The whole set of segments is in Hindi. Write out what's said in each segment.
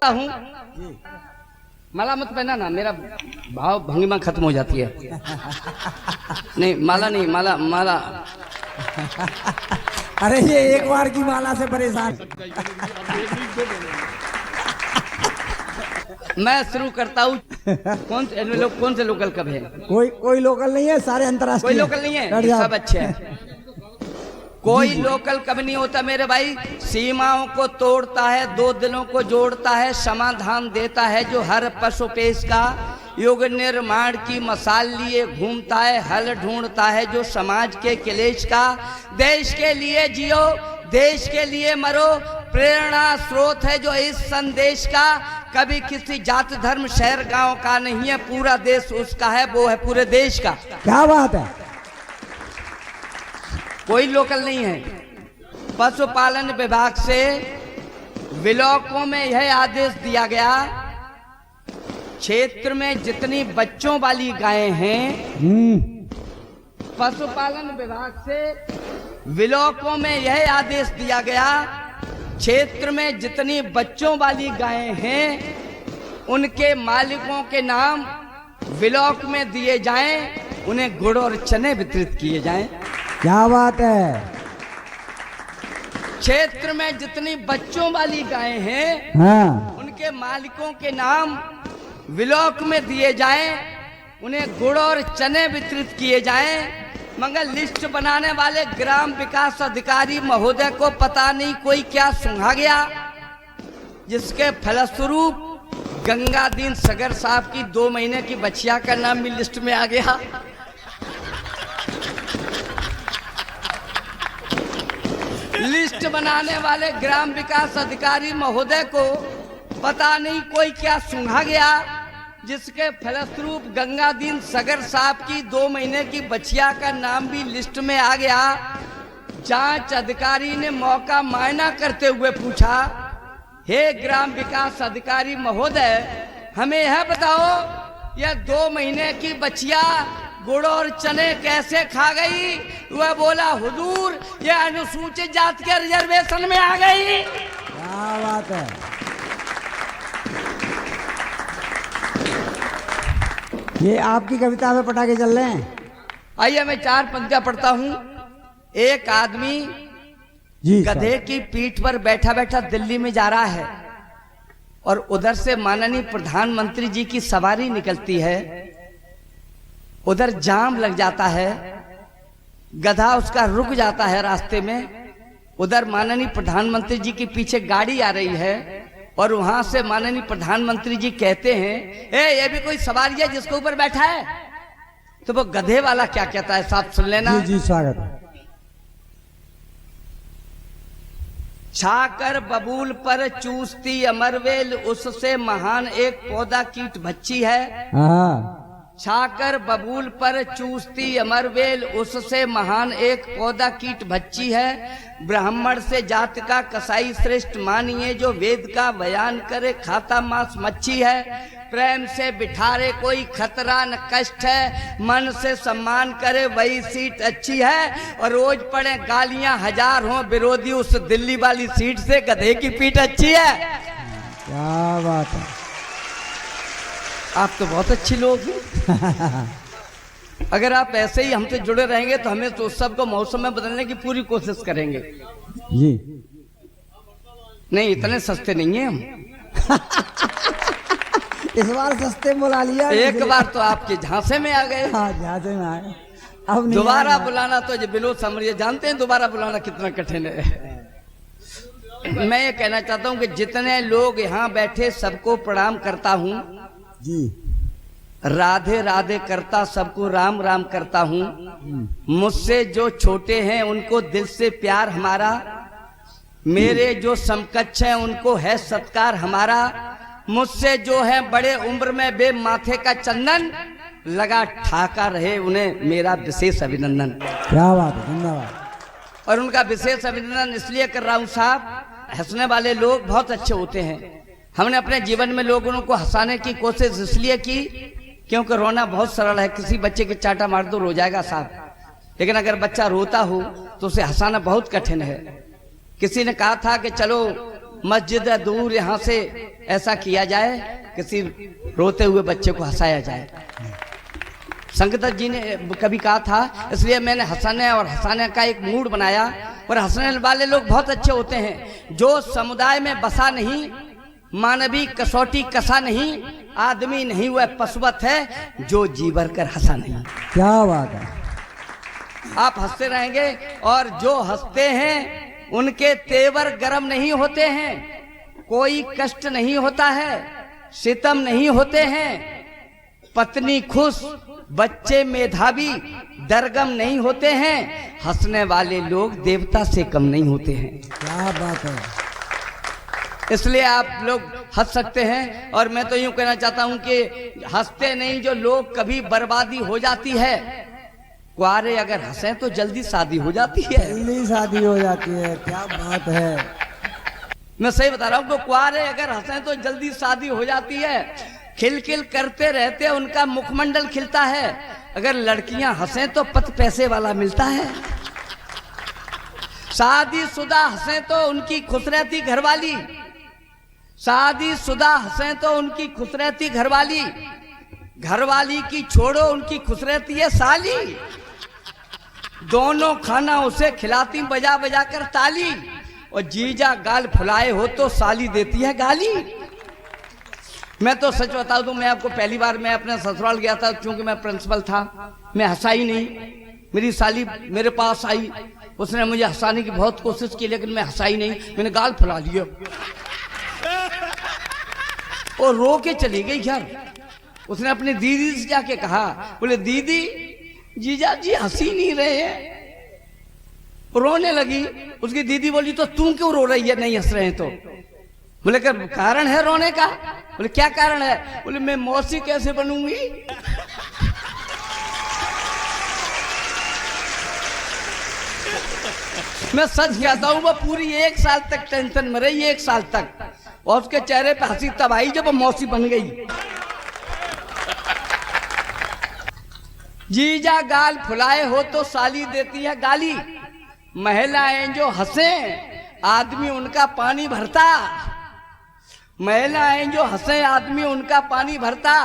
करता हूँ। माला मत पहना ना, मेरा भाव भंगिमा खत्म हो जाती है। नहीं माला नहीं, माला माला। अरे ये एक बार की माला से परेशान। मैं शुरू करता हूँ। कौन से लोकल कब है? कोई लोकल नहीं है, सारे अंतर्राष्ट्रीय। कोई लोकल नहीं है, सब अच्छे हैं। कोई लोकल कभी नहीं होता मेरे भाई। सीमाओं को तोड़ता है, दो दिलों को जोड़ता है, समाधान देता है जो हर पशु पेश का। युग निर्माण की मसाल लिए घूमता है, हल ढूंढता है जो समाज के क्लेश का। देश के लिए जियो, देश के लिए मरो, प्रेरणा स्रोत है जो इस संदेश का। कभी किसी जात धर्म शहर गांव का नहीं है, पूरा देश उसका है, वो है पूरे देश का। क्या बात है। कोई लोकल नहीं है। पशुपालन विभाग से ब्लॉकों में यह आदेश दिया गया, क्षेत्र में जितनी बच्चों वाली गायें हैं, पशुपालन विभाग से ब्लॉकों में यह आदेश दिया गया, क्षेत्र में जितनी बच्चों वाली गायें हैं उनके मालिकों के नाम ब्लॉक में दिए जाएं, उन्हें गुड़ और चने वितरित किए जाएं। क्या बात है। क्षेत्र में जितनी बच्चों वाली गायें हैं, हाँ, उनके मालिकों के नाम ब्लॉक में दिए जाएं, उन्हें गुड़ और चने वितरित किए जाएं। मगर लिस्ट बनाने वाले ग्राम विकास अधिकारी महोदय को पता नहीं कोई क्या सुंघा गया, जिसके फलस्वरूप गंगादीन सगर साहब की 2 महीने की बच्चिया का नाम भी लिस्ट में आ गया। लिस्ट बनाने वाले ग्राम विकास अधिकारी महोदय को पता नहीं कोई क्या सुंघा गया, जिसके फलस्वरूप गंगादीन सगर साहब की 2 महीने की बच्चिया का नाम भी लिस्ट में आ गया। जांच अधिकारी ने मौका मायना करते हुए पूछा, हे ग्राम विकास अधिकारी महोदय, हमें यह बताओ, यह 2 महीने की बच्चिया गुड़ और चने कैसे खा गई? वह बोला, हुजूर यह अनुसूचित जाति के रिजर्वेशन में आ गई। क्या बात है। ये आपकी कविता में पटाखे चल रहे हैं। आइए मैं 4 पंक्तियां पढ़ता हूं। एक आदमी जी गधे की पीठ पर बैठा बैठा दिल्ली में जा रहा है और उधर से माननीय प्रधानमंत्री जी की सवारी निकलती है। उधर जाम लग जाता है, गधा उसका रुक जाता है रास्ते में। उधर माननीय प्रधानमंत्री जी के पीछे गाड़ी आ रही है और वहां से माननीय प्रधानमंत्री जी कहते हैं, ये भी कोई सवारी है जिसके ऊपर बैठा है? तो वो गधे वाला क्या कहता है, साहब सुन लेना। जी स्वागत है। छाकर बबूल पर चूसती अमरवेल, उससे महान एक पौधा कीट बच्ची है। हाँ, छाकर बबूल पर चूसती अमरवेल, उससे महान एक पौधा कीट बच्ची है। ब्राह्मण से जात का कसाई श्रेष्ठ मानिए, जो वेद का बयान करे खाता मांस मच्छी है। प्रेम से बिठारे कोई खतरा न कष्ट है, मन से सम्मान करे वही सीट अच्छी है। और रोज पड़े गालियां हजार हों विरोधी, उस दिल्ली वाली सीट से गधे की पीठ अच्छी है। क्या बात है। आप तो बहुत अच्छे लोग हैं। अगर आप ऐसे ही हमसे जुड़े रहेंगे तो हमें तो सबको मौसम में बदलने की पूरी कोशिश करेंगे। जी नहीं, इतने सस्ते नहीं हैं हम। इस बार सस्ते बुला लिया। एक बार तो आपके झांसे में आ गए। हाँ, झांसे में आए। अब नहीं दोबारा आएगा। बुलाना तो जो बिलो समझिए, जानते हैं दोबारा बुलाना कितना कठिन है। मैं ये कहना चाहता हूँ कि जितने लोग यहाँ बैठे सबको प्रणाम करता हूँ जी। राधे राधे करता, सबको राम राम करता हूँ। मुझसे जो छोटे हैं उनको दिल से प्यार हमारा, मेरे जो समकक्ष हैं उनको है सत्कार हमारा। मुझसे जो है बड़े उम्र में बे माथे का चंदन, लगा ठाका रहे उन्हें मेरा विशेष अभिनंदन। क्या बात है, धन्यवाद। और उनका विशेष अभिनंदन इसलिए कर रहा हूँ साहब, हंसने वाले लोग बहुत अच्छे होते हैं। हमने अपने जीवन में लोगों को हंसाने की कोशिश इसलिए की क्योंकि रोना बहुत सरल है। किसी बच्चे के चाटा मार दो रो जाएगा साहब, लेकिन अगर बच्चा रोता हो तो उसे हंसाना बहुत कठिन है। किसी ने कहा था कि चलो मस्जिद है दूर, यहाँ से ऐसा किया जाए, किसी रोते हुए बच्चे को हंसाया जाए। संगत जी ने कभी कहा था, इसलिए मैंने हंसाने और हंसाने का एक मूड बनाया। और हंसने वाले लोग बहुत अच्छे होते हैं। जो समुदाय में बसा नहीं, मानवीय कसौटी कसा नहीं, आदमी नहीं वह पशुवत है जो जी भर कर हंसा नहीं। क्या बात है। आप हंसते रहेंगे और जो हंसते हैं उनके तेवर गर्म नहीं होते हैं, कोई कष्ट नहीं होता है, सितम नहीं होते हैं, पत्नी खुश, बच्चे मेधावी, दरगम नहीं होते हैं। हंसने वाले लोग देवता से कम नहीं होते हैं। क्या बात है। इसलिए आप लोग हंस सकते हैं। और मैं तो यूं कहना चाहता हूं कि हंसते नहीं जो लोग, कभी बर्बादी हो जाती है। कुआरे अगर हंसे तो जल्दी शादी हो जाती है। जल्दी शादी हो जाती है। क्या बात है। मैं सही बता रहा हूं, कुआरे अगर हंसे तो जल्दी शादी हो जाती है। खिलखिल करते रहते उनका मुखमंडल खिलता है। अगर लड़कियां हंसे तो पत पैसे वाला मिलता है। शादीशुदा हंसे तो उनकी खुश रहती घरवाली, शादीशुदा हंसे तो उनकी खुश रहती घरवाली, घरवाली की छोड़ो उनकी खुश रहती है साली। दोनों खाना उसे खिलाती बजा बजा कर ताली, और जीजा गाल फुलाए हो तो साली देती है गाली। मैं तो सच बता दूं, मैं आपको पहली बार मैं अपने ससुराल गया था, क्योंकि मैं प्रिंसिपल था। मैं हंसा ही नहीं। मेरी साली मेरे पास आई, उसने मुझे हंसाने की बहुत कोशिश की, लेकिन मैं हंसा ही नहीं। मैंने गाल फुला लिया और रो के चली गई घर। उसने अपनी दीदी से जाके कहा, बोले दीदी जीजा जी हंसी नहीं रहे हैं। रोने लगी। उसकी दीदी बोली, तो तू क्यों रो रही है, नहीं हंस रहे हैं तो? बोले क्या कारण है रोने का? बोले क्या कारण है? बोले मैं मौसी कैसे बनूंगी। मैं सच कहता हूं, वो पूरी 1 साल तक टेंशन में रही, 1 साल तक, और उसके चेहरे पे हंसी तब आई जब वो मौसी बन गई। जीजा गाल फुलाए हो तो साली देती है गाली। महिलाएं जो हंसे आदमी उनका पानी भरता, महिलाएं जो हंसे आदमी उनका पानी भरता।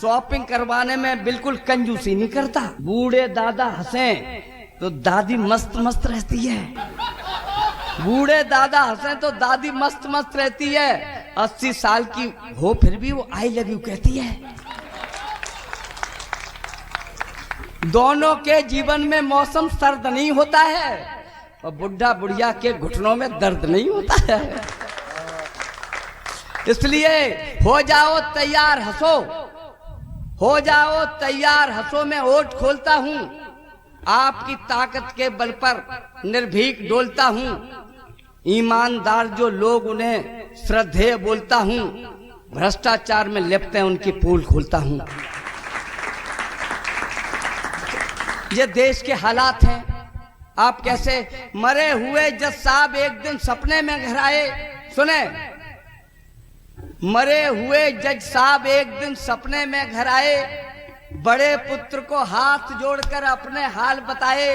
शॉपिंग करवाने में बिल्कुल कंजूसी नहीं करता। बूढ़े दादा हंसे तो दादी मस्त मस्त रहती है। बूढ़े दादा हंसे तो दादी मस्त मस्त रहती है। 80 साल की हो फिर भी वो आई लव यू कहती है। दोनों के जीवन में मौसम सर्द नहीं होता है, और बुढ़ा बुढ़िया के घुटनों में दर्द नहीं होता है। इसलिए हो जाओ तैयार हंसो, हो जाओ तैयार हंसो। मैं ओठ खोलता हूं, आपकी ताकत के बल पर निर्भीक डोलता हूं। ईमानदार जो लोग उन्हें श्रद्धेय बोलता हूं, भ्रष्टाचार में लिप्त हैं उनकी पोल खोलता हूं। ये देश के हालात हैं। आप कैसे मरे हुए जज साहब एक दिन सपने में घर आए। सुने, मरे हुए जज साहब एक दिन सपने में घर आए, बड़े पुत्र को हाथ जोड़कर अपने हाल बताए।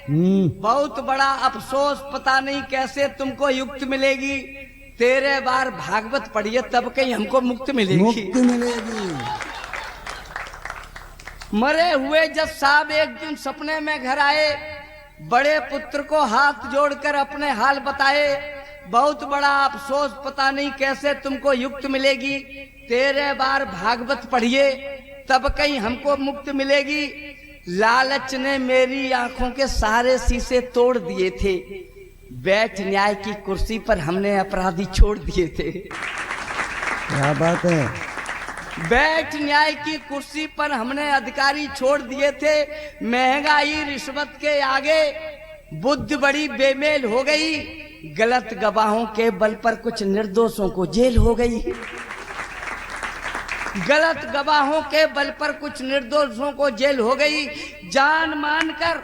बहुत बड़ा अफसोस, पता नहीं कैसे तुमको युक्त मिलेगी। तेरे बार भागवत पढ़िए तब कहीं हमको मुक्त मिलेगी। मुक्ति मिलेगी। मरे हुए जज साहब एक दिन सपने में घर आए, बड़े पुत्र को हाथ जोड़कर अपने हाल बताए। बहुत बड़ा अफसोस, पता नहीं कैसे तुमको युक्त मिलेगी। तेरे बार भागवत पढ़िए तब कहीं हमको मुक्त मिलेगी। लालच ने मेरी आंखों के सारे शीशे तोड़ दिए थे, बैठ न्याय की कुर्सी पर हमने अपराधी छोड़ दिए थे। क्या बात है। बैठ न्याय की कुर्सी पर हमने अधिकारी छोड़ दिए थे। महंगाई रिश्वत के आगे बुद्धि बड़ी बेमेल हो गई। गलत गवाहों के बल पर कुछ निर्दोषों को जेल हो गई। गलत गवाहों के बल पर कुछ निर्दोषों को जेल हो गई। जान मानकर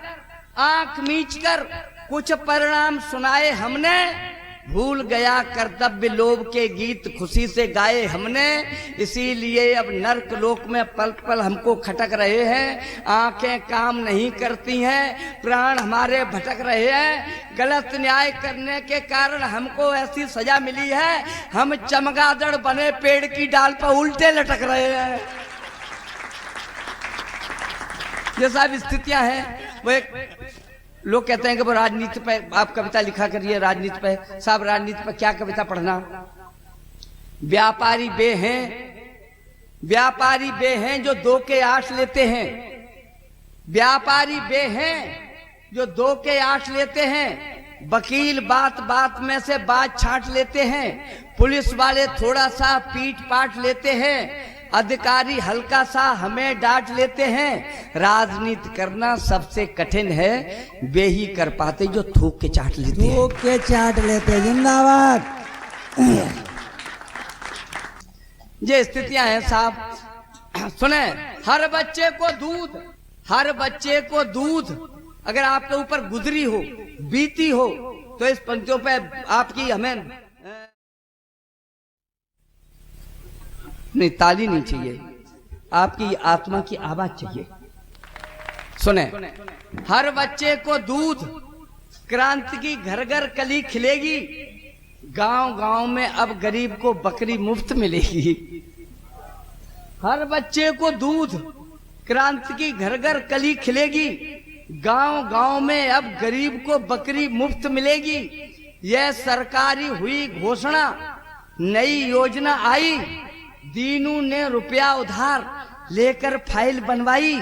आंख मीचकर कुछ परिणाम सुनाए हमने, भूल गया कर्तव्य लोभ के गीत खुशी से गाए हमने, इसीलिए अब नर्क लोक में पल पल हमको खटक रहे हैं। आंखें काम नहीं करती हैं, प्राण हमारे भटक रहे हैं। गलत न्याय करने के कारण हमको ऐसी सजा मिली है, हम चमगादड़ बने पेड़ की डाल पर उल्टे लटक रहे हैं। ये सब स्थितियां हैं। वो एक लोग कहते हैं कि वो राजनीति पे आप कविता लिखा करिए, राजनीति पे। साहब राजनीति पे क्या कविता पढ़ना? व्यापारी बे हैं जो दो के आठ लेते हैं। व्यापारी बे हैं जो दो के आठ लेते हैं। वकील बात बात में से बात छांट लेते हैं। पुलिस वाले थोड़ा सा पीट पाट लेते हैं। अधिकारी हल्का सा हमें डांट लेते हैं। राजनीति करना सबसे कठिन है, वे ही कर पाते जो थूक के चाट लेते हैं। थूक के चाट लेते। जिंदाबाद। ये स्थितियां हैं साहब। सुने, हर बच्चे को दूध अगर आपके ऊपर गुजरी हो, बीती हो, तो इस पंक्तियों पे आपकी हमें नहीं, ताली नहीं चाहिए, आपकी आत्मा की आवाज चाहिए। सुने, हर बच्चे को दूध, क्रांति की घर घर कली खिलेगी। गांव गांव में अब गरीब को बकरी मुफ्त मिलेगी। हर बच्चे को दूध, क्रांति की घर घर कली खिलेगी। गांव गांव में अब गरीब को बकरी मुफ्त मिलेगी। यह सरकारी हुई घोषणा, नई योजना आई। दीनू ने रुपया उधार लेकर फाइल बनवाई।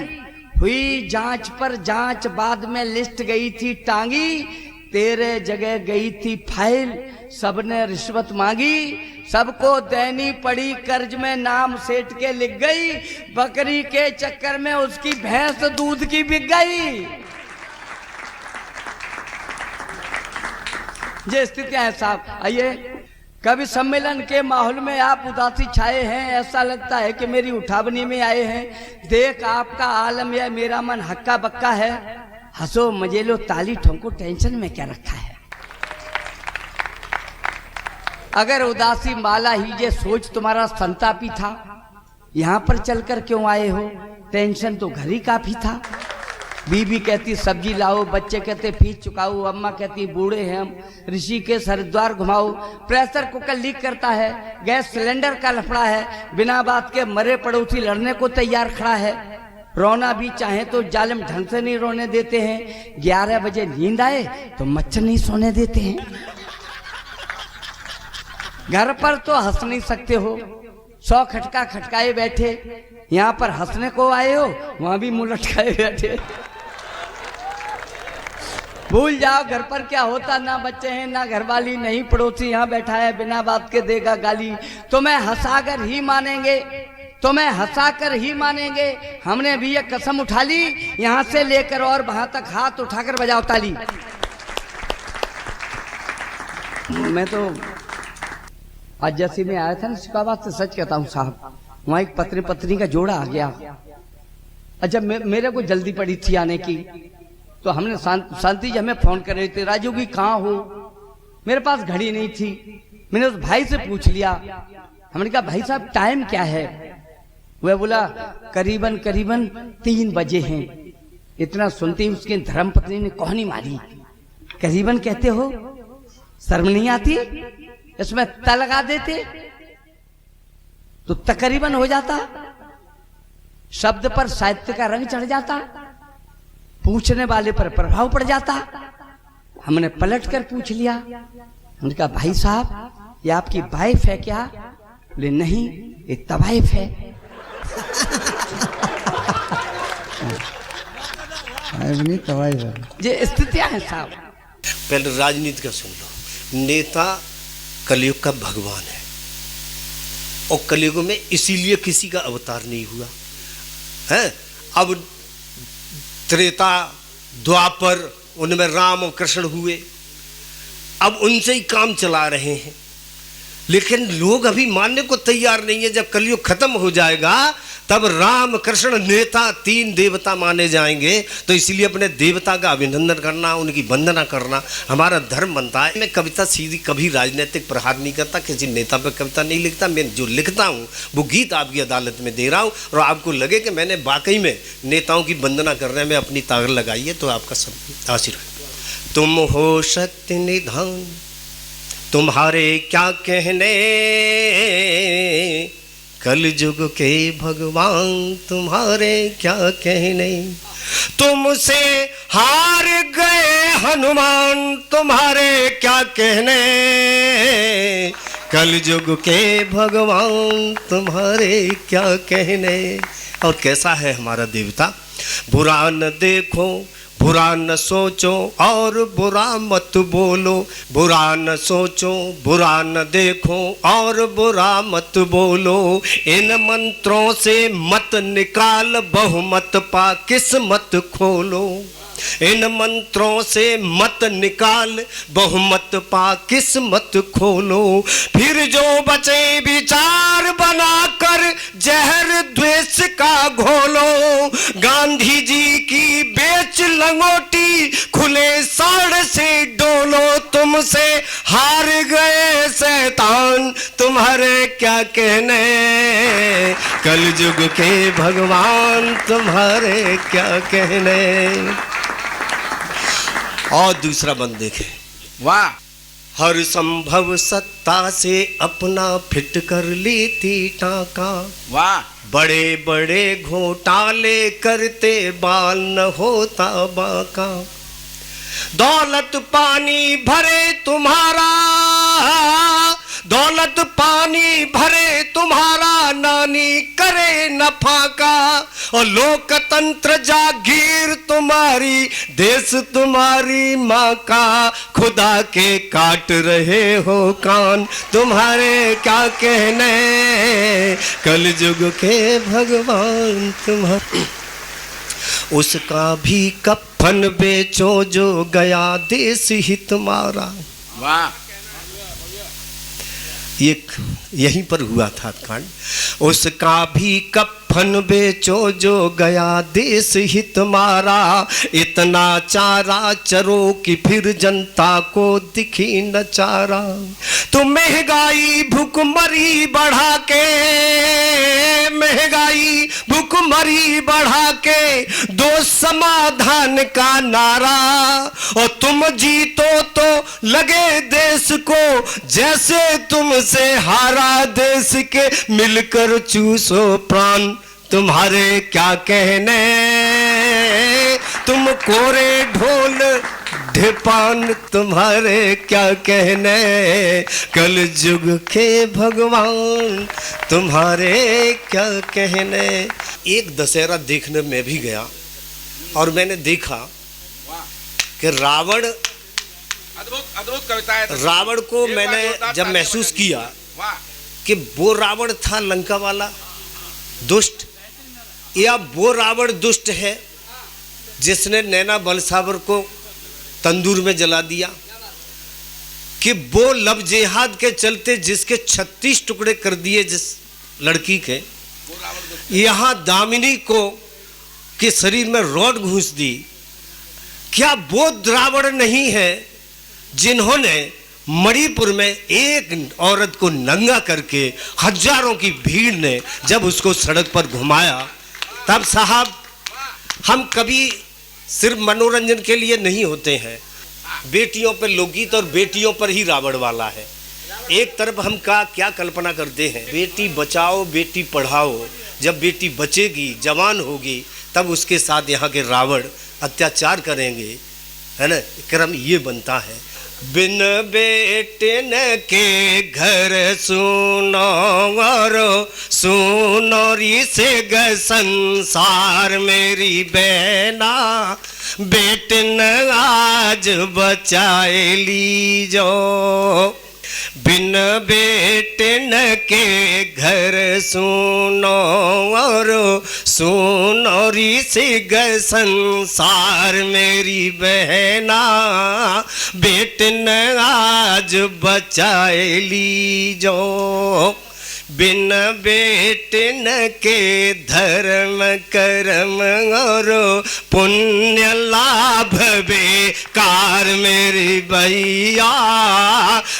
हुई जांच पर जांच, बाद में लिस्ट गई थी टांगी। तेरे जगह गई थी फाइल, सबने रिश्वत मांगी। सबको देनी पड़ी कर्ज में, नाम सेठ के लिख गई। बकरी के चक्कर में उसकी भैंस दूध की बिक गई। ये स्थितियां हैं साहब। आइए, कवि सम्मेलन के माहौल में आप उदासी छाए हैं। ऐसा लगता है कि मेरी उठावनी में आए हैं। देख आपका आलम या मेरा मन हक्का बक्का है। हंसो मजे लो ताली ठोंको, टेंशन में क्या रखा है। अगर उदासी माला ही ये सोच तुम्हारा संतापी था, यहाँ पर चलकर क्यों आए हो? टेंशन तो घर ही काफी था। बीबी कहती सब्जी लाओ, बच्चे कहते फीस चुकाओ, अम्मा कहती बूढ़े हैं हम, ऋषिकेश हरिद्वार घुमाओ। प्रेशर कुकर लीक करता है, गैस सिलेंडर का लफड़ा है। बिना बात के मरे पड़ोसी लड़ने को तैयार खड़ा है। रोना भी चाहे तो जालिम ढंग से नहीं रोने देते हैं। 11 बजे नींद आए तो मच्छर नहीं सोने देते हैं। घर पर तो हंस नहीं सकते हो, 100 खटका खटकाए बैठे। यहाँ पर हंसने को आए हो, वहां भी मुंह लटकाए बैठे। भूल जाओ घर पर क्या होता, ना बच्चे हैं ना घरवाली, नहीं पड़ोसी यहाँ बैठा है बिना बात के देगा गाली। तुम्हें हंसाकर ही मानेंगे, तुम्हें हंसाकर ही मानेंगे। हमने भी ये कसम उठा ली, यहाँ से लेकर और वहां तक हाथ उठाकर बजाओ ताली। मैं तो आज जैसे में आया था ना शिकाबाद से, सच कहता हूँ साहब, वहां एक पत्नी पत्नी का जोड़ा आ गया। अच्छा, मेरे को जल्दी पड़ी थी आने की, तो हमने शांति जी हमें फोन कर रहे थे, राजू की कहाँ हो? मेरे पास घड़ी नहीं थी। मैंने उस भाई से पूछ लिया। हमने कहा भाई साहब टाइम क्या है? वह बोला करीबन 3 बजे हैं। इतना सुनते ही उसकी धर्मपत्नी ने कोहनी मारी। करीबन कहते हो, शर्म नहीं आती? इसमें त लगा देते तो तकरीबन हो जाता। शब्द पर साहित्य का रंग चढ़ जाता, पूछने वाले पर प्रभाव पड़ जाता। हमने पलट कर पूछ लिया। हमने कहा भाई साहब ये आपकी वाइफ है क्या? बोले नहीं, ये तवाइफ है। ये स्थितियां हैं साहब। पहले राजनीति का सुन लो। नेता कलयुग का भगवान है, और कलयुग में इसीलिए किसी का अवतार नहीं हुआ है। अब त्रेता द्वापर, उनमें राम और कृष्ण हुए, अब उनसे ही काम चला रहे हैं। लेकिन लोग अभी मानने को तैयार नहीं है। जब कलयुग खत्म हो जाएगा तब राम कृष्ण नेता 3 देवता माने जाएंगे। तो इसलिए अपने देवता का अभिनंदन करना, उनकी वंदना करना हमारा धर्म बनता है। मैं कविता सीधी कभी राजनीतिक प्रहार नहीं करता, किसी नेता पर कविता नहीं लिखता। मैं जो लिखता हूँ वो गीत आपकी अदालत में दे रहा हूँ, और आपको लगे कि मैंने वाकई में नेताओं की वंदना करने में अपनी ताकत लगाई है तो आपका सब आशीर्वाद। तुम हो शक्ति निधान, तुम्हारे क्या कहने, कल युग के भगवान तुम्हारे क्या कहने। तुमसे हार गए हनुमान, तुम्हारे क्या कहने, कल युग के भगवान तुम्हारे क्या कहने। और कैसा है हमारा देवता, बुरा न देखो, बुरा न सोचो और बुरा मत बोलो, बुरा न सोचो, बुरा न देखो और बुरा मत बोलो। इन मंत्रों से मत निकाल बहुमत पा किस्मत खोलो। इन मंत्रों से मत निकाल बहुमत पा किस्मत खोलो। फिर जो बचे विचार बनाकर जहर द्वेष का घोलो। गांधी जी की बेच लंगोटी खुले साड़ से डोलो। तुमसे हार गए शैतान, तुम्हारे क्या कहने, कल युग के भगवान तुम्हारे क्या कहने। और दूसरा बंद देखे, वाह। हर संभव सत्ता से अपना फिट कर लेती टाका, वाह। बड़े बड़े घोटाले करते बाल न होता बाका। दौलत पानी भरे तुम्हारा, दौलत पानी भरे तुम्हारा, नानी करे नफा का। और लोकतंत्र जागीर तुम्हारी, देश तुम्हारी माँ का। खुदा के काट रहे हो कान, तुम्हारे क्या कहने, कल युग के भगवान तुम्हारे। उसका भी कफन बेचो जो गया देश ही तुम्हारा। वाह। यहीं पर हुआ था कांड। उसका भी कफन बेचो जो गया देश ही तुम्हारा। इतना चारा चरो कि फिर जनता को दिखी न चारा। तो महंगाई भुखमरी बढ़ा के, महंगाई भुखमरी बढ़ा के दो समाधान का नारा। और तुम जीतो तो लगे देश को जैसे तुमसे हारा। देश के मिलकर चूसो प्राण, तुम्हारे क्या कहने, तुम कोरे ढोल ढेपान, तुम्हारे क्या कहने, कल युग के भगवान तुम्हारे क्या कहने। एक दशहरा देखने में भी गया और मैंने देखा कि रावण, अद्भुत कविता है। रावण को मैंने जब महसूस किया कि वो रावण था लंका वाला दुष्ट, या वो रावण दुष्ट है जिसने नैना बलसावर को तंदूर में जला दिया, कि वो लब जेहाद के चलते जिसके 36 टुकड़े कर दिए जिस लड़की के, यहाँ दामिनी को के शरीर में रॉड घुस दी। क्या वो रावण नहीं है जिन्होंने मणिपुर में एक औरत को नंगा करके हजारों की भीड़ ने जब उसको सड़क पर घुमाया, तब साहब हम कभी सिर्फ मनोरंजन के लिए नहीं होते हैं। बेटियों पर लोकगीत और बेटियों पर ही रावण वाला है। एक तरफ हम क्या कल्पना करते हैं, बेटी बचाओ बेटी पढ़ाओ। जब बेटी बचेगी जवान होगी तब उसके साथ यहाँ के रावण अत्याचार करेंगे, है ना। क्रम ये बनता है। बिन बेटन के घर सुनो और सुनो री से ग संसार मेरी बहना। बेटन आज बचाए लीजो, बिन बेटन के घर सुनो और सुनौरी से गए संसार मेरी बहना, बेटन आज बचाए लीजो। बिन बेटन के धर्म कर्म और पुण्य लाभ बेकार मेरी भैया,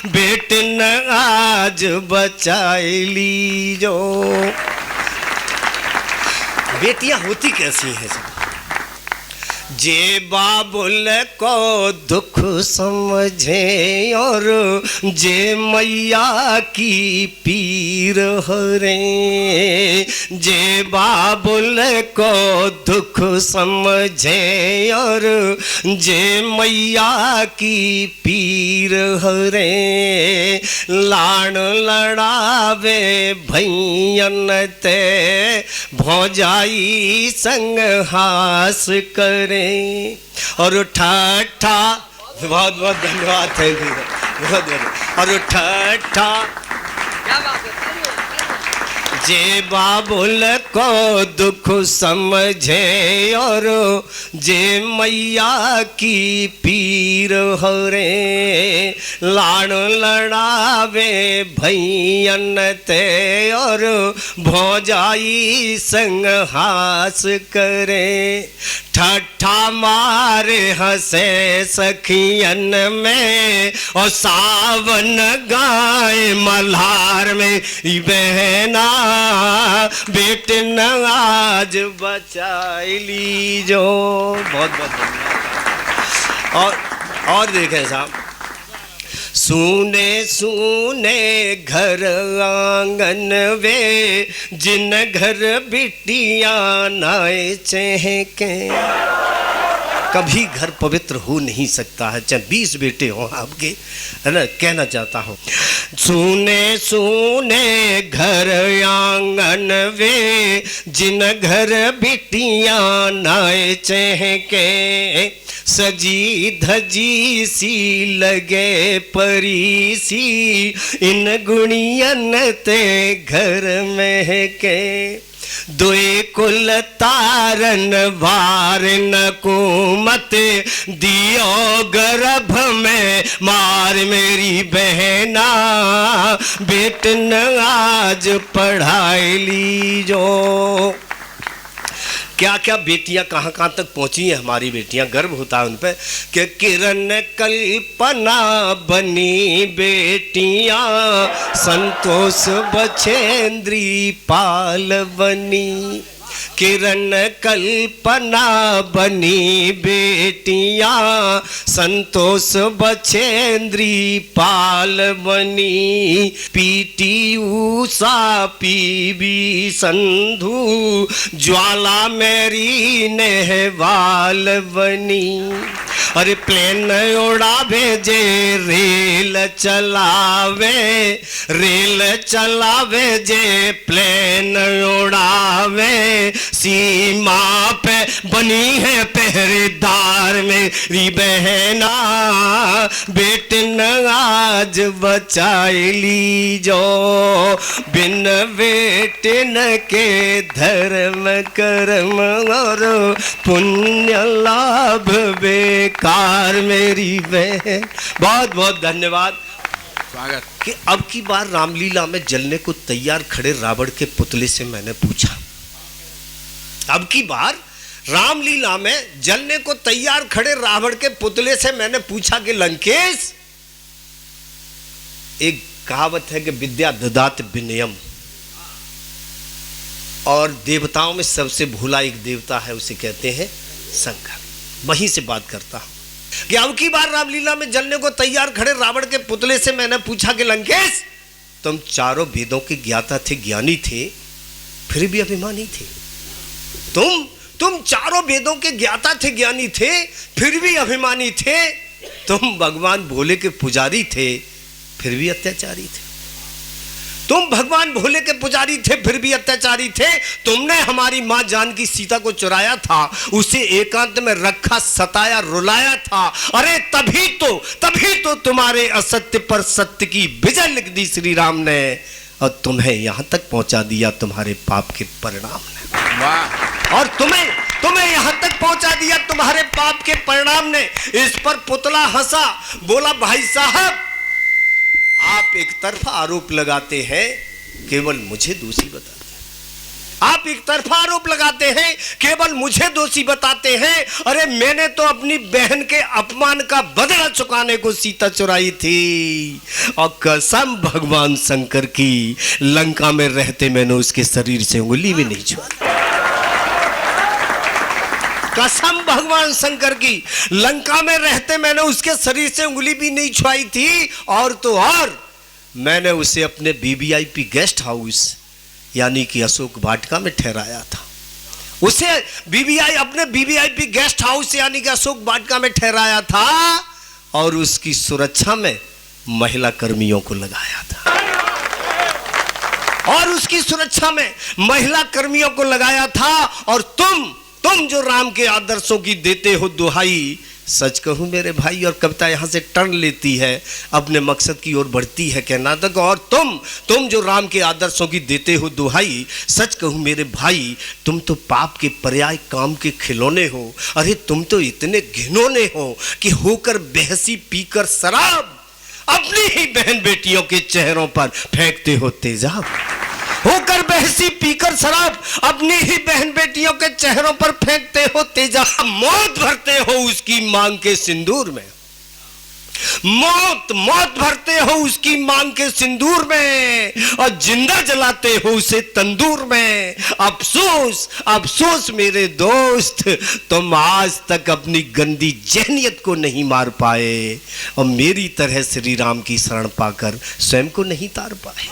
बेटन आज बचाए लीजो। बेटियां होती कैसी हैं सब? जे बाबुल को दुख समझे और जे मैया की पीर हरे, जे बाबुल को दुख समझे और जे मैया की पीर हरे, लाड़ लड़ावे भैयन ते भौजाई संग हास करे और ठाठा। बहुत बहुत धन्यवाद, थैंक यू, बहुत बहुत। और ठाठा क्या बात है, जे बाबुल को दुख समझे और जे मैया की पीर हरे, लाड़ लड़ावे भैयन ते और भौजाई संग हास करे, ठट्ठा मारे हंसे सखियन में और सावन गाए मल्हार में बहना, बेटन आज बचाई लीजो। बहुत बहुत धन्यवाद। और देखें साहब, सुने सुने घर आंगन वे, जिन घर बिटियां नाए चहके, कभी घर पवित्र हो नहीं सकता है, चाहे 20 बेटे हों आपके, है ना। कहना चाहता हूँ, सुने सुने घर आंगन वे, जिन घर बिटियां नाए चहके, सजी धजी सी लगे परी सी, इन गुणियन ते घर महके, दुए कुल तारन वार नकुमत, दियो गर्भ में मार मेरी बहना, बेटन आज पढ़ाई लीजो। क्या क्या बेटियां कहाँ कहाँ तक पहुंची हैं हमारी बेटियां, गर्व होता है उन पर कि किरण कल्पना बनी बेटियां, संतोष बछेंद्री पाल बनी, किरण कल्पना बनी बेटियां, संतोष बछेंद्री पाल बनी, पीटी उषा पीवी संधु, ज्वाला मेरी नेहवाल बनी। अरे प्लेन उड़ावे जे रेल चलावे, रेल चलावे जे प्लेन उड़ावे, सीमा पे बनी है पहरेदार मेरी बहना, बेटन आज बचाई लीजो। बिन बेटन के धर्म कर्म और पुण्य लाभ बेकार मेरी बहन। बहुत बहुत धन्यवाद। स्वागत। कि अब की बार रामलीला में जलने को तैयार खड़े रावण के पुतले से मैंने पूछा, अब की बार रामलीला में जलने को तैयार खड़े रावण के पुतले से मैंने पूछा कि लंकेश, एक कहावत है कि विद्या ददात विनयम, और देवताओं में सबसे भोला एक देवता है, उसे कहते हैं शंकर। वहीं से बात करता हूं कि अब की बार रामलीला में जलने को तैयार खड़े रावण के पुतले से मैंने पूछा कि लंकेश, तुम चारों वेदों के ज्ञाता थे, ज्ञानी थे, फिर भी अभिमानी थे। तुम चारों वेदों के ज्ञाता थे, ज्ञानी थे, फिर भी अभिमानी थे। तुम भगवान भोले के पुजारी थे, फिर भी अत्याचारी थे। तुम भगवान भोले के पुजारी थे, फिर भी अत्याचारी थे। तुमने हमारी मां जानकी सीता को चुराया था, उसे एकांत में रखा, सताया, रुलाया था। अरे तभी तो तुम्हारे असत्य पर सत्य की विजय लिख दी श्री राम ने, और तुम्हें यहां तक पहुंचा दिया तुम्हारे पाप के परिणाम ने। वाह। और तुम्हें यहां तक पहुंचा दिया तुम्हारे पाप के परिणाम ने। इस पर पुतला हंसा, बोला भाई साहब आप एक तरफा आरोप लगाते हैं, केवल मुझे दोषी बताते हैं। आप एक तरफा आरोप लगाते हैं, केवल मुझे दोषी बताते हैं। अरे मैंने तो अपनी बहन के अपमान का बदला चुकाने को सीता चुराई थी, और कसम भगवान शंकर की, लंका में रहते मैंने उसके शरीर से उंगली भी नहीं छुआ। कसम भगवान शंकर की, लंका में रहते मैंने उसके शरीर से उंगली भी नहीं छुआई थी। और तो और मैंने उसे अपने वीवीआईपी गेस्ट हाउस यानी कि अशोक वाटिका में ठहराया था। उसे अपने वीवीआईपी गेस्ट हाउस यानी कि अशोक वाटिका में ठहराया था, और उसकी सुरक्षा में महिला कर्मियों को लगाया था। और उसकी सुरक्षा में महिला कर्मियों को लगाया था। और तुम जो राम के आदर्शों की देते हो दुहाई, सच कहूं मेरे भाई, और कविता यहां से टर्न लेती है, अपने मकसद की ओर बढ़ती है कहना तक। और तुम जो राम के आदर्शों की देते हो दुहाई, सच कहूं मेरे भाई, तुम तो पाप के पर्याय काम के खिलौने हो। अरे तुम तो इतने घिनौने हो कि होकर बहसी पीकर शराब अपनी ही बहन बेटियों के चेहरों पर फेंकते हो तेजाब। होकर बहसी पीकर शराब अपनी ही बहन बेटियों के चेहरों पर फेंकते हो तेजाब। मौत भरते हो उसकी मांग के सिंदूर में, मौत भरते हो उसकी मांग के सिंदूर में, और जिंदा जलाते हो उसे तंदूर में। अफसोस मेरे दोस्त, तुम आज तक अपनी गंदी जहनियत को नहीं मार पाए, और मेरी तरह श्री राम की शरण पाकर स्वयं को नहीं तार पाए।